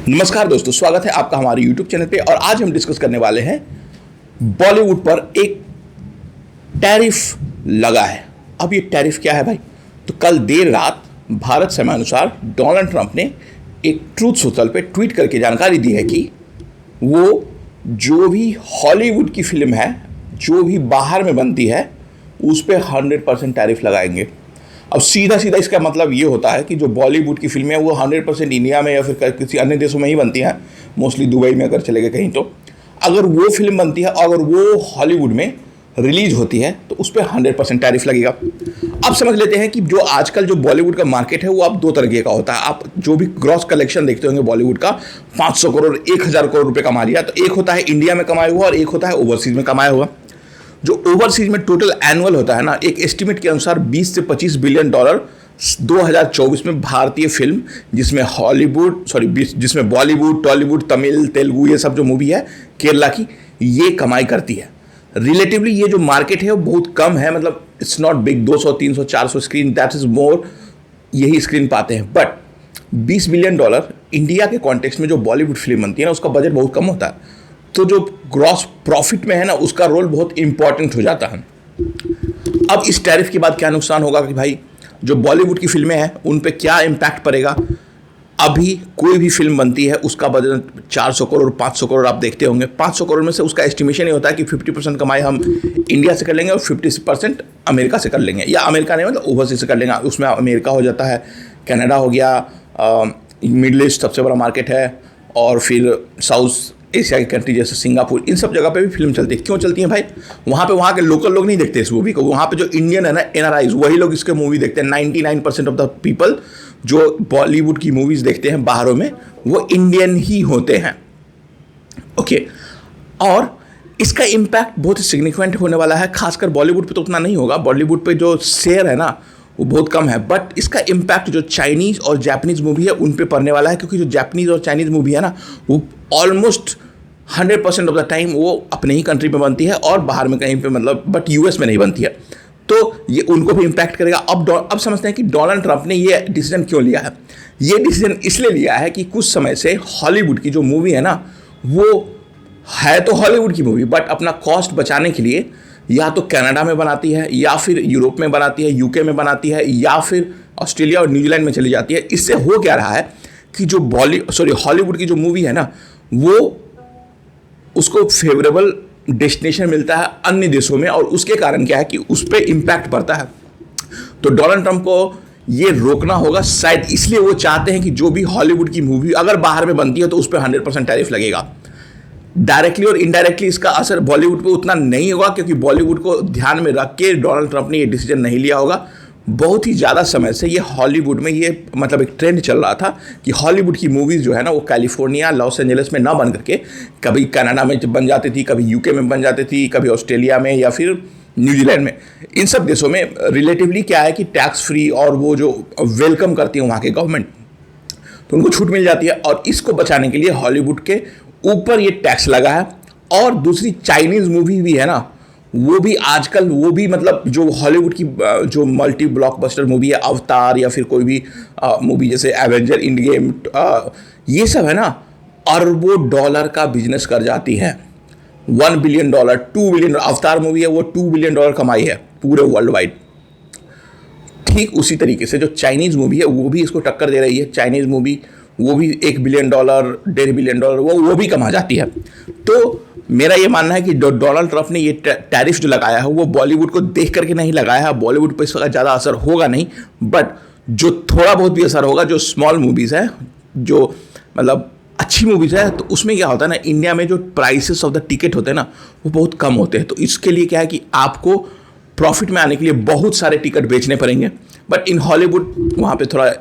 नमस्कार दोस्तों, स्वागत है आपका हमारे YouTube चैनल पे। और आज हम डिस्कस करने वाले हैं बॉलीवुड पर एक टैरिफ लगा है। अब ये टैरिफ क्या है भाई? तो कल देर रात भारत समय अनुसार डोनाल्ड ट्रंप ने एक ट्रूथ सोशल पे ट्वीट करके जानकारी दी है कि वो जो भी हॉलीवुड की फिल्म है, जो भी बाहर में बनती है, उस पर 100% टैरिफ लगाएंगे। अब सीधा सीधा इसका मतलब ये होता है कि जो बॉलीवुड की फिल्में हैं वो 100% इंडिया में या फिर किसी अन्य देशों में ही बनती हैं, मोस्टली दुबई में अगर चले गए कहीं, तो अगर वो फिल्म बनती है, अगर वो हॉलीवुड में रिलीज होती है तो उस पर 100% टैरिफ लगेगा। अब समझ लेते हैं कि जो आजकल जो बॉलीवुड का मार्केट है वो अब दो तरीके का होता है। आप जो भी ग्रॉस कलेक्शन देखते होंगे बॉलीवुड का, 500 करोड़ 1000 करोड़ रुपये कमा लिया, तो एक होता है इंडिया में कमाया हुआ और एक होता है ओवरसीज में कमाया हुआ। जो ओवरसीज में टोटल एनुअल होता है ना, एक एस्टिमेट के अनुसार 20 से 25 बिलियन डॉलर 2024 में भारतीय फिल्म, जिसमें बॉलीवुड, टॉलीवुड, तमिल, तेलुगु, ये सब जो मूवी है केरला की, ये कमाई करती है। रिलेटिवली ये जो मार्केट है वो बहुत कम है, मतलब it's not big. 200, 300, 400 screen, that is more, यही स्क्रीन पाते हैं। बट 20 बिलियन डॉलर इंडिया के कॉन्टेक्स्ट में जो बॉलीवुड फिल्म बनती है ना, उसका बजट बहुत कम होता है। तो जो ग्रॉस प्रॉफिट में है ना, उसका रोल बहुत इंपॉर्टेंट हो जाता है। अब इस टैरिफ के बाद क्या नुकसान होगा कि भाई जो बॉलीवुड की फिल्में हैं उन पे क्या इम्पैक्ट पड़ेगा। अभी कोई भी फिल्म बनती है उसका बजट 400 करोड़ 500 करोड़ आप देखते होंगे। 500 करोड़ में से उसका एस्टिमेशन ये होता है कि 50% कमाई हम इंडिया से कर लेंगे और 50% अमेरिका से कर लेंगे, या अमेरिका नहीं मतलब ओवरसीज से कर लेंगे। उसमें अमेरिका हो जाता है, कनाडा हो गया, मिडल ईस्ट सबसे बड़ा मार्केट है, और फिर साउथ एशिया की कंट्री जैसे सिंगापुर, इन सब जगह पे भी फिल्म चलती है। क्यों चलती है भाई? वहाँ के लोकल लोग नहीं देखते इस मूवी को। वहाँ पे जो इंडियन है ना, एनआरआईज, वही लोग इसके मूवी देखते हैं। 99% ऑफ द पीपल जो बॉलीवुड की मूवीज़ देखते हैं बाहरों में, वो इंडियन ही होते हैं। ओके, और इसका इम्पैक्ट बहुत सिग्निफिकेंट होने वाला है। खासकर बॉलीवुड पे तो उतना नहीं होगा, बॉलीवुड पे जो शेयर है ना वो बहुत कम है। बट इसका इम्पैक्ट जो चाइनीज़ और जापानीज़ मूवी है उन पे पड़ने वाला है, क्योंकि जो जापानीज़ और चाइनीज़ मूवी है ना, वो ऑलमोस्ट 100% ऑफ द टाइम वो अपने ही कंट्री में बनती है और बाहर में कहीं पे, मतलब बट यूएस में नहीं बनती है। तो ये उनको भी इम्पैक्ट करेगा। अब समझते हैं कि डोनाल्ड ट्रंप ने ये डिसीजन क्यों लिया है। ये डिसीजन इसलिए लिया है कि कुछ समय से हॉलीवुड की जो मूवी है ना, वो है तो हॉलीवुड की मूवी, बट अपना कॉस्ट बचाने के लिए या तो कनाडा में बनाती है, या फिर यूरोप में बनाती है, यूके में बनाती है, या फिर ऑस्ट्रेलिया और न्यूजीलैंड में चली जाती है। इससे हो क्या रहा है कि जो हॉलीवुड की जो मूवी है ना, वो उसको फेवरेबल डेस्टिनेशन मिलता है अन्य देशों में, और उसके कारण क्या है कि उस पर इम्पैक्ट पड़ता है। तो डोनाल्ड ट्रंप को ये रोकना होगा शायद, इसलिए वो चाहते हैं कि जो भी हॉलीवुड की मूवी अगर बाहर में बनती है तो उस पर 100% टैरिफ लगेगा। डायरेक्टली और इनडायरेक्टली इसका असर बॉलीवुड पे उतना नहीं होगा, क्योंकि बॉलीवुड को ध्यान में रख के डोनाल्ड ट्रंप ने ये डिसीजन नहीं लिया होगा। बहुत ही ज़्यादा समय से ये हॉलीवुड में ये मतलब एक ट्रेंड चल रहा था कि हॉलीवुड की मूवीज़ जो है ना, वो कैलिफोर्निया, लॉस एंजलिस में ना बन करके कभी कनाडा में बन जाती थी, कभी यूके में बन जाती थी, कभी ऑस्ट्रेलिया में, या फिर न्यूजीलैंड में। इन सब देशों में रिलेटिवली क्या है कि टैक्स फ्री, और वो जो वेलकम करती है वहाँ के गवर्नमेंट, तो उनको छूट मिल जाती है। और इसको बचाने के लिए हॉलीवुड के ऊपर ये टैक्स लगा है। और दूसरी चाइनीज़ मूवी भी है ना, वो भी आजकल, वो भी मतलब जो हॉलीवुड की जो मल्टी ब्लॉकबस्टर मूवी है, अवतार, या फिर कोई भी मूवी जैसे एवेंजर, इंड गेम, ये सब है ना, अरबों डॉलर का बिजनेस कर जाती है। 1 billion dollar, 2 billion, Avatar movie है वो 2 बिलियन डॉलर कमाई है पूरे वर्ल्ड वाइड। ठीक उसी तरीके से जो चाइनीज़ मूवी है वो भी इसको टक्कर दे रही है। चाइनीज़ मूवी वो भी 1 बिलियन डॉलर, 1.5 बिलियन डॉलर वो भी कमा जाती है। तो मेरा ये मानना है कि डोनाल्ड ट्रंप ने ये टैरिफ जो लगाया है वो बॉलीवुड को देख करके नहीं लगाया है। बॉलीवुड पर इसका ज़्यादा असर होगा नहीं, बट जो थोड़ा बहुत भी असर होगा, जो स्मॉल मूवीज़ है, जो मतलब अच्छी मूवीज़ है, तो उसमें क्या होता है ना, इंडिया में जो प्राइसेस ऑफ द टिकट होते हैं ना, वो बहुत कम होते हैं। तो इसके लिए क्या है कि आपको प्रॉफिट में आने के लिए बहुत सारे टिकट बेचने पड़ेंगे। बट इन हॉलीवुड वहाँ पे थोड़ा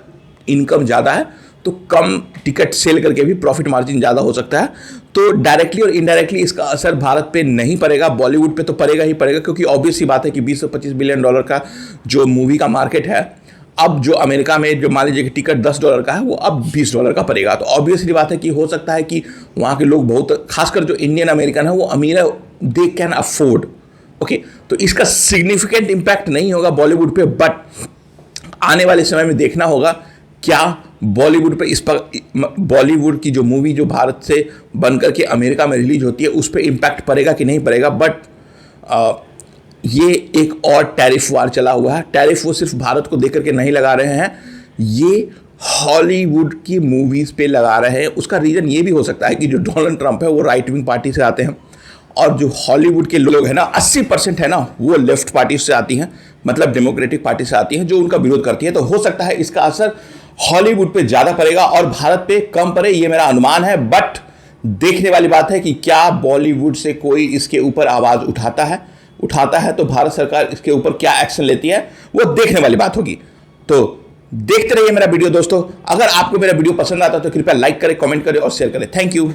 इनकम ज़्यादा है, तो कम टिकट सेल करके भी प्रॉफिट मार्जिन ज़्यादा हो सकता है। तो डायरेक्टली और इनडायरेक्टली इसका असर भारत पे नहीं पड़ेगा, बॉलीवुड पे तो पड़ेगा ही पड़ेगा, क्योंकि ऑब्वियस सी बात है कि 20 से 25 बिलियन डॉलर का जो मूवी का मार्केट है, अब जो अमेरिका में जो मान लीजिए कि टिकट $10 का है, वो अब $20 का पड़ेगा। तो ऑब्वियसली बात है कि हो सकता है कि वहाँ के लोग बहुत, खासकर जो इंडियन अमेरिकन है वो अमीर है, दे कैन अफोर्ड। ओके, तो इसका सिग्निफिकेंट इम्पैक्ट नहीं होगा बॉलीवुड पे, बट आने वाले समय में देखना होगा क्या बॉलीवुड पे इस पर बॉलीवुड की जो मूवी जो भारत से बनकर के अमेरिका में रिलीज होती है उस पर इम्पैक्ट पड़ेगा कि नहीं पड़ेगा। बट ये एक और टैरिफ वार चला हुआ है। टैरिफ वो सिर्फ भारत को देकर के नहीं लगा रहे हैं, ये हॉलीवुड की मूवीज़ पे लगा रहे हैं। उसका रीज़न ये भी हो सकता है कि जो डोनाल्ड ट्रंप है वो राइट विंग पार्टी से आते हैं और जो हॉलीवुड के लोग हैं ना 80% है ना वो लेफ्ट पार्टी से आती हैं, मतलब डेमोक्रेटिक पार्टी से आती हैं जो उनका विरोध करती है। तो हो सकता है इसका असर हॉलीवुड पे ज़्यादा पड़ेगा और भारत पे कम पड़े, ये मेरा अनुमान है। बट देखने वाली बात है कि क्या बॉलीवुड से कोई इसके ऊपर आवाज़ उठाता है तो भारत सरकार इसके ऊपर क्या एक्शन लेती है वो देखने वाली बात होगी। तो देखते रहिए मेरा वीडियो दोस्तों। अगर आपको मेरा वीडियो पसंद आता है तो कृपया लाइक करें, कमेंट करें और शेयर करें। Thank you.